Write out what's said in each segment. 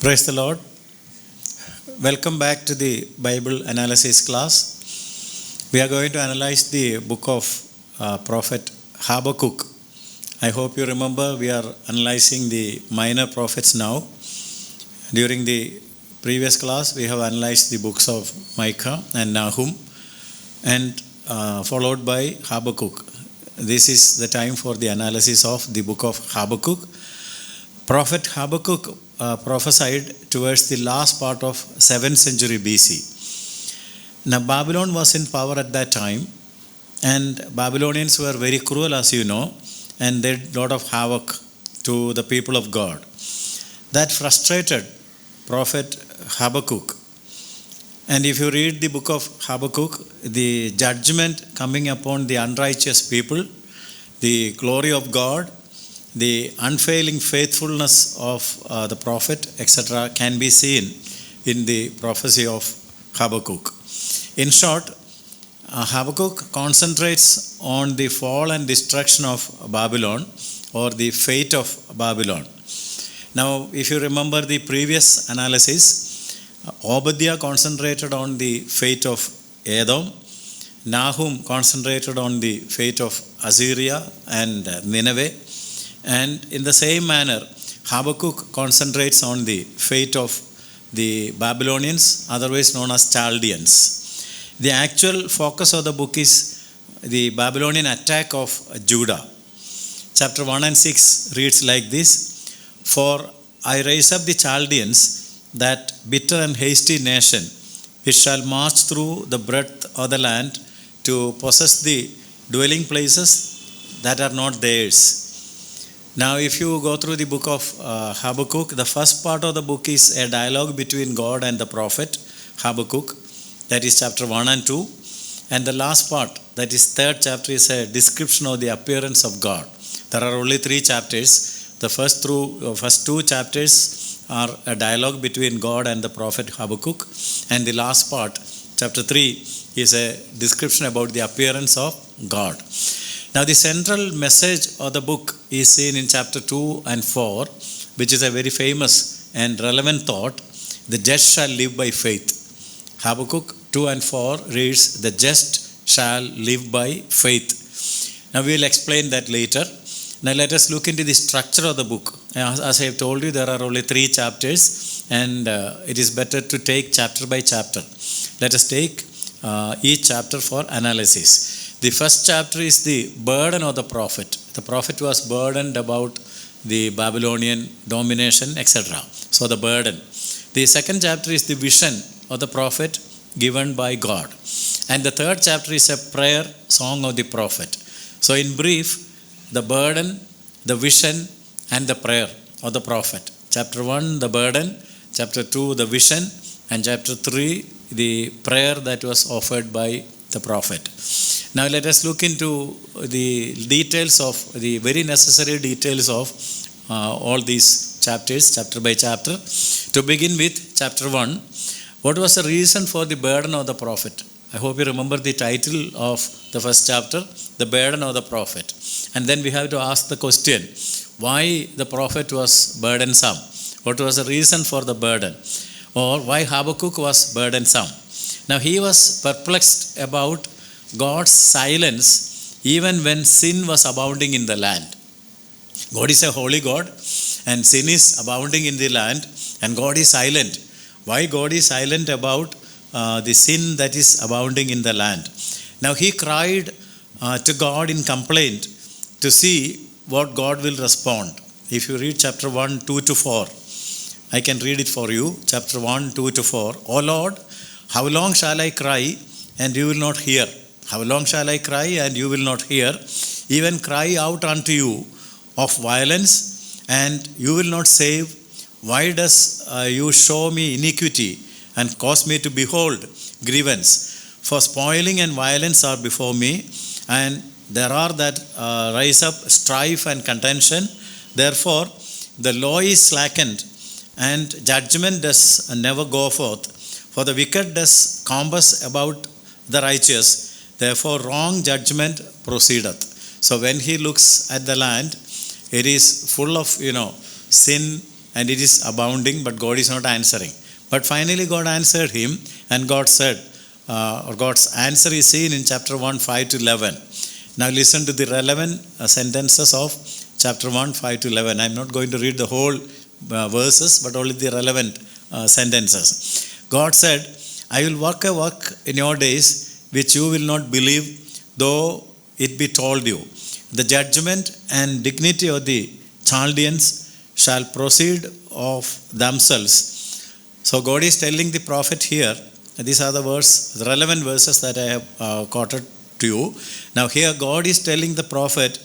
Praise the Lord. Welcome back to the Bible analysis class. We are going to analyze the book of Prophet Habakkuk. I hope you remember we are analyzing the minor prophets now. During the previous class, we have analyzed the books of Micah and Nahum and followed by Habakkuk. This is the time for the analysis of the book of Habakkuk. Prophet Habakkuk prophesied towards the last part of 7th century BC. Now Babylon was in power at that time, and Babylonians were very cruel, as you know, and they did a lot of havoc to the people of God. That frustrated Prophet Habakkuk. And if you read the book of Habakkuk, the judgment coming upon the unrighteous people, the glory of God, the unfailing faithfulness of the prophet, etc., can be seen in the prophecy of Habakkuk. In short, Habakkuk concentrates on the fall and destruction of Babylon, or the fate of Babylon. Now, if you remember the previous analysis, Obadiah concentrated on the fate of Edom, Nahum concentrated on the fate of Assyria and Nineveh, and in the same manner, Habakkuk concentrates on the fate of the Babylonians, otherwise known as Chaldeans. The actual focus of the book is the Babylonian attack of Judah. Chapter 1 and 6 reads like this: "For I raise up the Chaldeans, that bitter and hasty nation, which shall march through the breadth of the land to possess the dwelling places that are not theirs." Now, if you go through the book of Habakkuk, the first part of the book is a dialogue between God and the prophet Habakkuk, that is chapter 1 and 2. And the last part, that is third chapter, is a description of the appearance of God. There are only 3 chapters. The first two chapters are a dialogue between God and the prophet Habakkuk. And the last part, chapter 3, is a description about the appearance of God. Now, the central message of the book is seen in chapter 2 and 4, which is a very famous and relevant thought: the just shall live by faith. Habakkuk 2 and 4 reads, "The just shall live by faith." Now, we will explain that later. Now, let us look into the structure of the book. As I have told you, there are only 3 chapters, and it is better to take chapter by chapter. Let us take each chapter for analysis. The first chapter is the burden of the prophet. The prophet was burdened about the Babylonian domination, etc. So the burden. The second chapter is the vision of the prophet given by God. And the third chapter is a prayer song of the prophet. So in brief, the burden, the vision, and the prayer of the prophet. Chapter 1, the burden. Chapter 2, the vision. And chapter 3, the prayer that was offered by the prophet. Now let us look into the details of the very necessary details of all these chapters, chapter by chapter. To begin with, chapter 1, what was the reason for the burden of the prophet? I hope you remember the title of the first chapter, the burden of the prophet. And then we have to ask the question, why the prophet was burdensome? What was the reason for the burden? Or why Habakkuk was burdensome? Now he was perplexed about God's silence even when sin was abounding in the land. God is a holy God, and sin is abounding in the land, and God is silent. Why God is silent about the sin that is abounding in the land? Now he cried to God in complaint to see what God will respond. If you read chapter 1, 2 to 4, I can read it for you. Chapter 1, 2 to 4. "O Lord, how long shall I cry and you will not hear? How long shall I cry and you will not hear? Even cry out unto you of violence and you will not save. Why does you show me iniquity and cause me to behold grievance? For spoiling and violence are before me, and there are that rise up strife and contention. Therefore the law is slackened, and judgment does never go forth. For the wicked does compass about the righteous. Therefore wrong judgment proceedeth." So when he looks at the land, it is full of sin and it is abounding, but God is not answering. But finally God answered him, and God said, or God's answer is seen in chapter 1, 5 to 11. Now listen to the relevant sentences of chapter 1, 5 to 11. I am not going to read the whole verses, but only the relevant sentences. God said, I will work a work in your days which you will not believe, though it be told you. The judgment and dignity of the Chaldeans shall proceed of themselves. So God is telling the prophet here, these are the relevant verses that I have quoted to you. Now here God is telling the prophet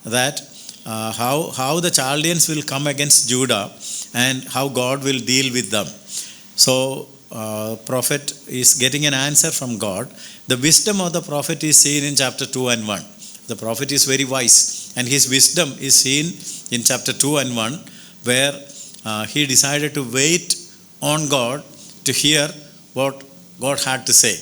that how the Chaldeans will come against Judah and how God will deal with them. So prophet is getting an answer from God. The wisdom of the prophet is seen in chapter 2 and 1. The prophet is very wise, and his wisdom is seen in chapter 2 and 1, where he decided to wait on God to hear what God had to say.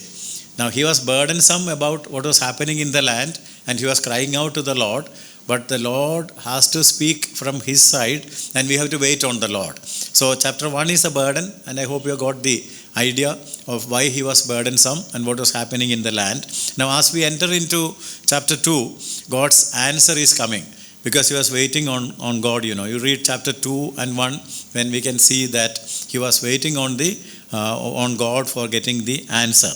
Now he was burdensome about what was happening in the land, and he was crying out to the Lord, but the Lord has to speak from his side, and we have to wait on the Lord. So chapter 1 is a burden, and I hope you got the idea of why he was burdensome and what was happening in the land. Now as we enter into chapter 2, God's answer is coming, because he was waiting on God. You read chapter 2 and 1, when we can see that he was waiting on God for getting the answer.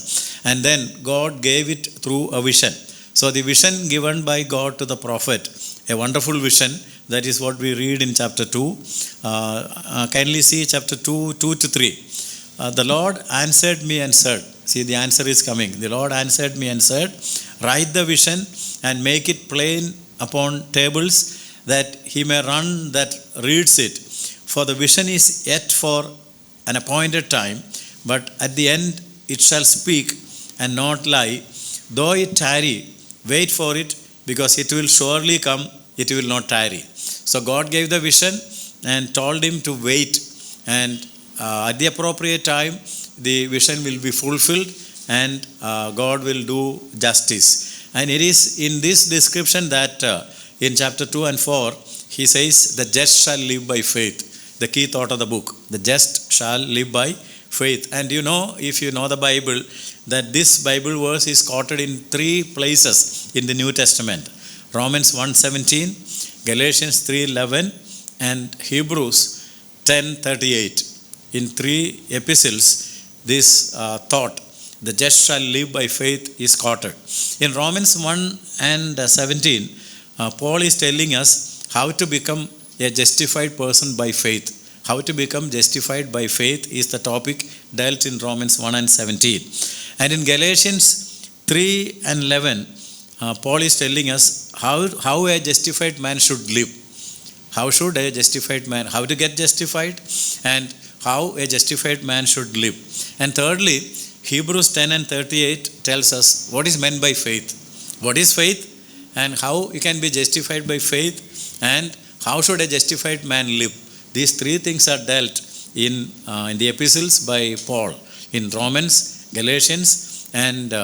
And then God gave it through a vision. So the vision given by God to the prophet, a wonderful vision, that is what we read in chapter 2. Kindly see chapter 2, 2 to 3. The Lord answered me and said, see, the answer is coming. The Lord answered me and said, write the vision and make it plain upon tables, that he may run that reads it. For the vision is yet for an appointed time, but at the end it shall speak and not lie. Though it tarry, wait for it, because it will surely come, it will not tarry. So God gave the vision and told him to wait, and at the appropriate time the vision will be fulfilled, and God will do justice. And it is in this description that in chapter 2 and 4 he says, the just shall live by faith. The key thought of the book, the just shall live by faith. And if you know the Bible, that this Bible verse is quoted in 3 places in the New Testament: Romans 1:17, Galatians 3:11, and Hebrews 10:38. In 3 epistles, this thought, the just shall live by faith, is quoted. In Romans 1 and 17, Paul is telling us how to become a justified person by faith. How to become justified by faith is the topic dealt in Romans 1 and 17. And in Galatians 3 and 11, Paul is telling us how a justified man should live. How should a justified man, how to get justified, and how a justified man should live. And thirdly, Hebrews 10 and 38 tells us what is meant by faith. What is faith, and how you can be justified by faith, and how should a justified man live. These 3 things are dealt in the epistles by Paul in Romans, Galatians, and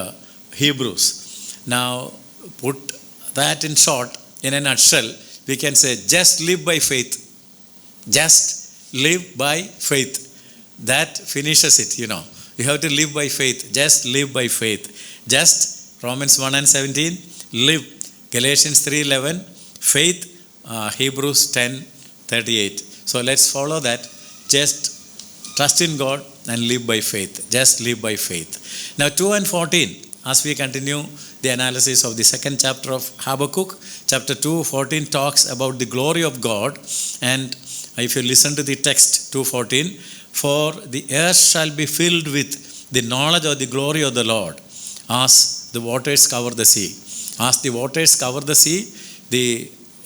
Hebrews. Now, put that in short, in a nutshell, we can say just live by faith. Just live by faith. That finishes it, You have to live by faith. Just live by faith. Just Romans 1 and 17, live. Galatians 3:11, faith. Hebrews 10:38. So let's follow that. Just trust in God and live by faith. Just live by faith. Now 2 and 14, as we continue the analysis of the second chapter of Habakkuk, chapter 2:14 talks about the glory of God. And if you listen to the text 2:14, for the earth shall be filled with the knowledge of the glory of the Lord, as the waters cover the sea. As the waters cover the sea, the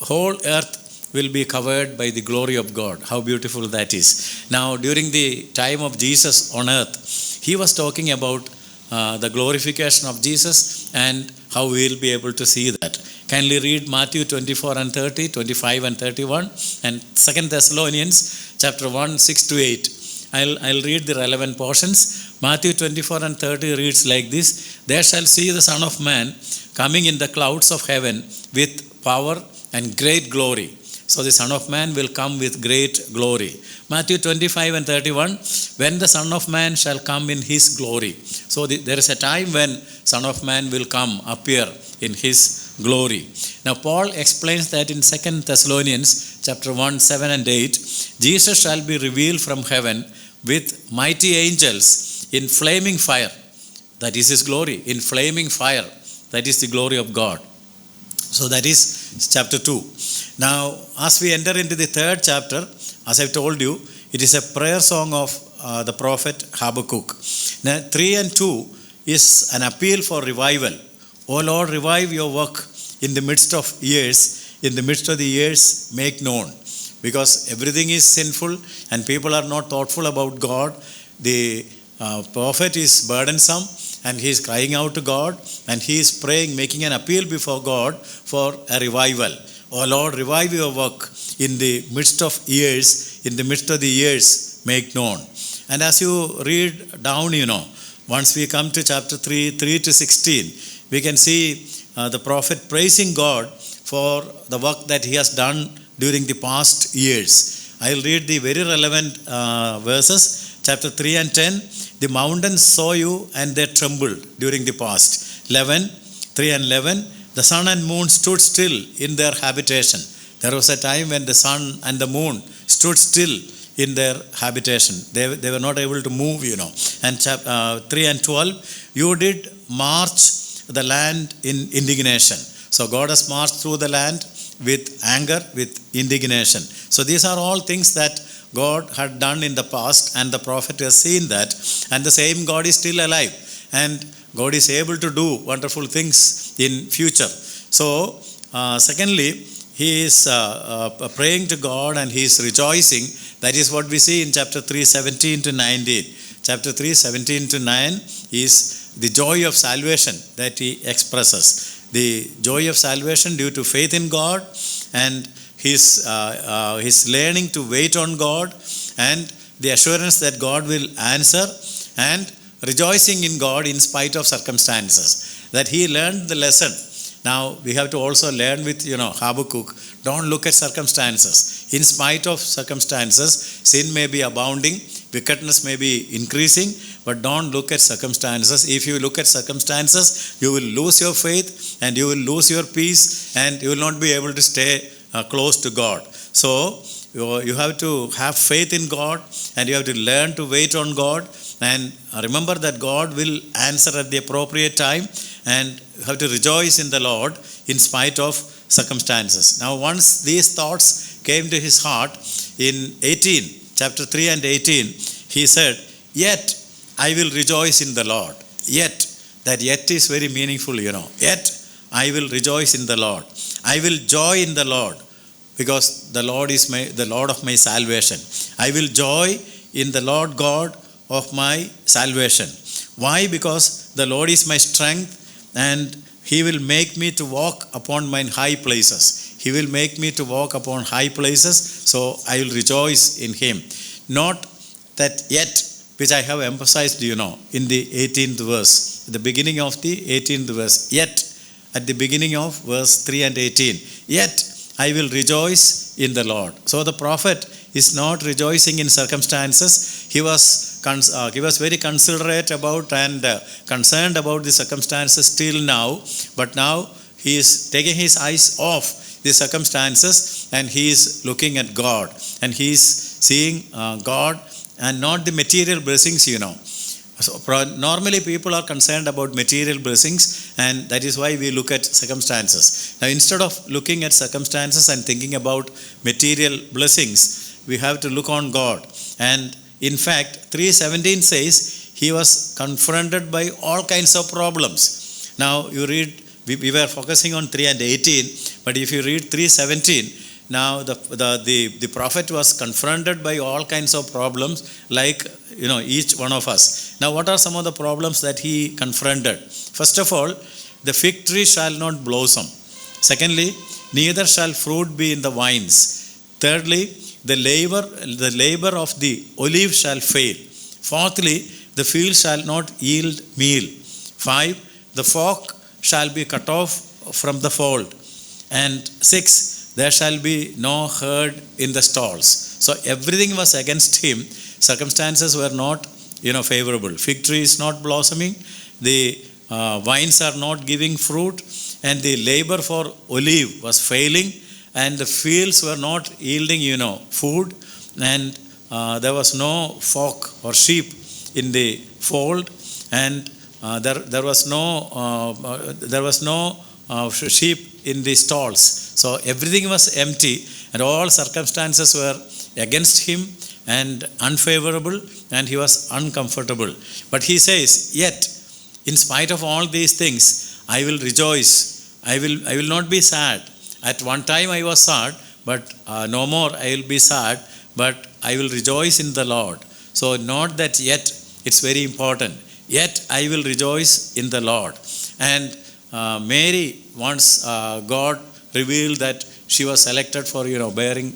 whole earth will be covered by the glory of God. How beautiful that is. Now, during the time of Jesus on earth, he was talking about the glorification of Jesus and how we will be able to see that. Kindly read Matthew 24 and 30, 25 and 31, and 2 Thessalonians chapter 1, 6 to 8. I'll read the relevant portions. Matthew 24 and 30 reads like this: There shall see the Son of Man coming in the clouds of heaven with power and great glory. So the Son of Man will come with great glory. Matthew 25 and 31, when the Son of Man shall come in his glory. So there is a time when Son of Man will come, appear in his glory. Now Paul explains that in 2 Thessalonians chapter 1, 7 and 8, Jesus shall be revealed from heaven with mighty angels in flaming fire. That is his glory, in flaming fire. That is the glory of God. So that is chapter 2. Now, as we enter into the third chapter, as I've told you, it is a prayer song of the prophet Habakkuk. Now, 3 and 2 is an appeal for revival. O Lord, revive your work in the midst of years. In the midst of the years, make known. Because everything is sinful and people are not thoughtful about God. The prophet is burdensome. And he is crying out to God, and he is praying, making an appeal before God for a revival. Oh Lord, revive your work in the midst of years, in the midst of the years, make known. And as you read down, once we come to chapter 3 to 16, we can see the prophet praising God for the work that he has done during the past years. I'll read the very relevant verses, chapter 3 and 10. The mountains saw you and they trembled during the past. 3 and 11, the sun and moon stood still in their habitation. There was a time when the sun and the moon stood still in their habitation. They were not able to move, And 3 and 12, you did march the land in indignation. So God has marched through the land with anger, with indignation. So these are all things that God had done in the past, and the prophet has seen that, and the same God is still alive, and God is able to do wonderful things in future. So secondly, he is praying to God and he is rejoicing. That is what we see in chapter 3, 17 to 19. Chapter 3, 17 to 9 is the joy of salvation that he expresses. The joy of salvation due to faith in God, and his learning to wait on God, and the assurance that God will answer, and rejoicing in God in spite of circumstances. That he learned the lesson. Now we have to also learn with Habakkuk. Don't look at circumstances. In spite of circumstances, sin may be abounding, wickedness may be increasing, but don't look at circumstances. If you look at circumstances, you will lose your faith, and you will lose your peace, and you will not be able to stay close to God. So you have to have faith in God, and you have to learn to wait on God, and remember that God will answer at the appropriate time, and you have to rejoice in the Lord in spite of circumstances. Now once these thoughts came to his heart, in 18, chapter 3 and 18, he said, yet I will rejoice in the Lord. Yet, that yet is very meaningful, Yet I will rejoice in the Lord. I will joy in the Lord, because the Lord is the Lord of my salvation. I will joy in the Lord God of my salvation. Why? Because the Lord is my strength, and he will make me to walk upon mine high places. He will make me to walk upon high places, so I will rejoice in him. Not that yet, which I have emphasized, in the 18th verse, the beginning of the 18th verse. Yet, at the beginning of verse 3 and 18. Yet I will rejoice in the Lord. So the prophet is not rejoicing in circumstances. He was very considerate about and concerned about the circumstances till now. But now he is taking his eyes off the circumstances, and he is looking at God. And he is seeing God and not the material blessings, So normally people are concerned about material blessings, and that is why we look at circumstances. Now instead of looking at circumstances and thinking about material blessings, we have to look on God. And in fact, 3:17 says he was confronted by all kinds of problems. Now you read, we were focusing on 3 and 18, but if you read 3:17, now the prophet was confronted by all kinds of problems, like each one of us. Now what are some of the problems that he confronted? First of all, the fig tree shall not blossom. Secondly, neither shall fruit be in the vines. Thirdly, the labor of the olive shall fail. Fourthly, the field shall not yield meal. 5, the flock shall be cut off from the fold. And 6, there shall be no herd in the stalls. So everything was against him. Circumstances were not, favorable. Fig tree is not blossoming. The vines are not giving fruit. And the labor for olive was failing. And the fields were not yielding, food. And there was no flock or sheep in the fold. And there was no sheep in the stalls. So everything was empty, and all circumstances were against him and unfavorable, and he was uncomfortable. But he says, yet, in spite of all these things, I will rejoice. I will not be sad. At one time I was sad, but no more I will be sad, but I will rejoice in the Lord. So not that yet, it's very important. Yet I will rejoice in the Lord. And Mary, once God revealed that she was selected for bearing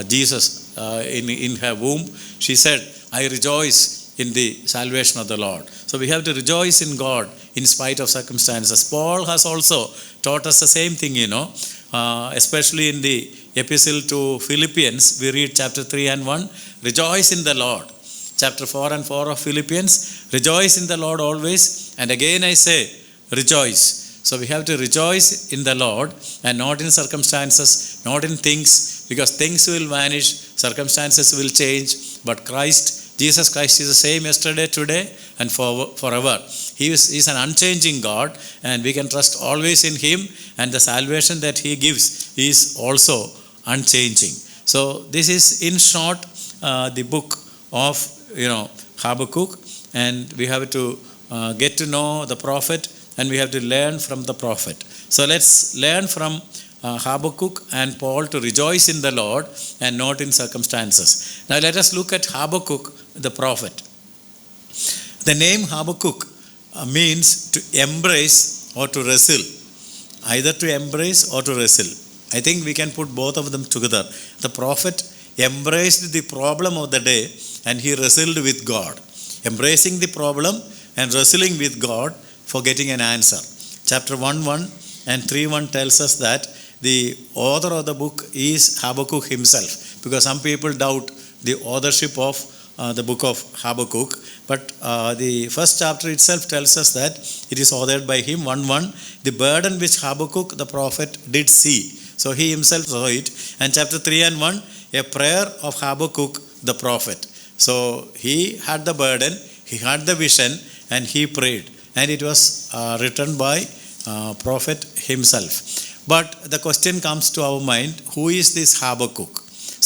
Jesus in her womb, she said, I rejoice in the salvation of the Lord. So we have to rejoice in God in spite of circumstances. Paul has also taught us the same thing, especially in the epistle to Philippians. We read chapter 3 and 1, rejoice in the Lord. Chapter 4 and 4 of Philippians, rejoice in the Lord always. And again I say, rejoice. So we have to rejoice in the Lord and not in circumstances, not in things, because things will vanish, circumstances will change, but Jesus Christ is the same yesterday, today, and forever. He is an unchanging God, and we can trust always in Him, and the salvation that He gives is also unchanging. So this is in short the book of Habakkuk, and we have to get to know the prophet, and we have to learn from the prophet. So let's learn from Habakkuk and Paul to rejoice in the Lord and not in circumstances. Now let us look at Habakkuk, the prophet. The name Habakkuk means to embrace or to wrestle. Either to embrace or to wrestle. I think we can put both of them together. The prophet embraced the problem of the day and he wrestled with God. Embracing the problem and wrestling with God for getting an answer. Chapter 1:1 and 3:1 tells us that the author of the book is Habakkuk himself, because some people doubt the authorship of the book of Habakkuk. But the first chapter itself tells us that it is authored by him. 1:1, the burden which Habakkuk the prophet did see. So he himself saw it. And chapter 3 and 1, a prayer of Habakkuk the prophet. So he had the burden, he had the vision, and he prayed. And it was written by prophet himself. But the question comes to our mind, who is this Habakkuk?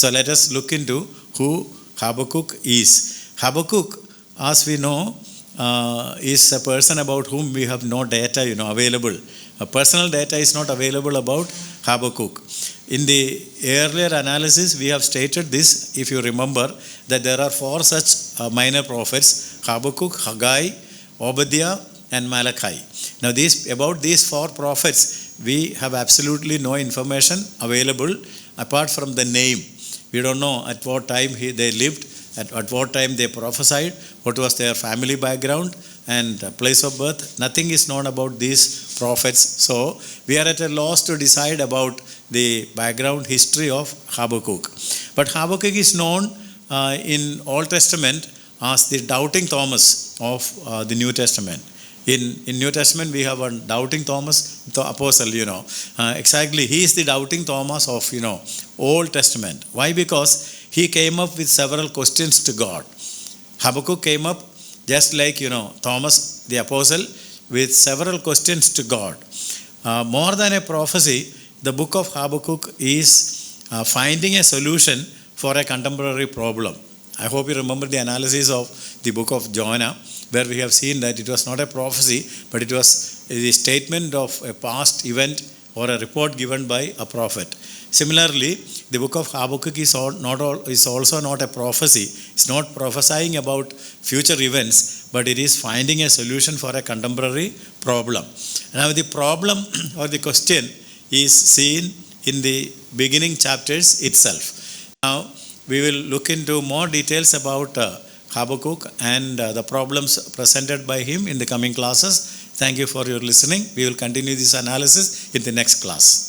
So let us look into who Habakkuk is. Habakkuk, as we know, is a person about whom we have no data available. Personal data is not available about Habakkuk. In the earlier analysis, we have stated this, if you remember, that there are 4 such minor prophets: Habakkuk, Haggai, Obadiah, and Malachi. Now about these 4 prophets, we have absolutely no information available apart from the name. We don't know at what time they lived, at what time they prophesied, what was their family background and place of birth. Nothing is known about these prophets. So we are at a loss to decide about the background history of Habakkuk. But Habakkuk is known in Old Testament as the doubting Thomas of the New Testament. In New Testament, we have a doubting Thomas, the apostle, exactly. He is the doubting Thomas of, Old Testament. Why? Because he came up with several questions to God. Habakkuk came up just like, Thomas, the apostle, with several questions to God. More than a prophecy, the book of Habakkuk is finding a solution for a contemporary problem. I hope you remember the analysis of the book of Jonah, where we have seen that it was not a prophecy, but it was the statement of a past event or a report given by a prophet. Similarly, the book of Habakkuk is also not a prophecy. It's not prophesying about future events, but it is finding a solution for a contemporary problem. Now the problem or the question is seen in the beginning chapters itself. Now we will look into more details about Habakkuk and the problems presented by him in the coming classes. Thank you for your listening. We will continue this analysis in the next class.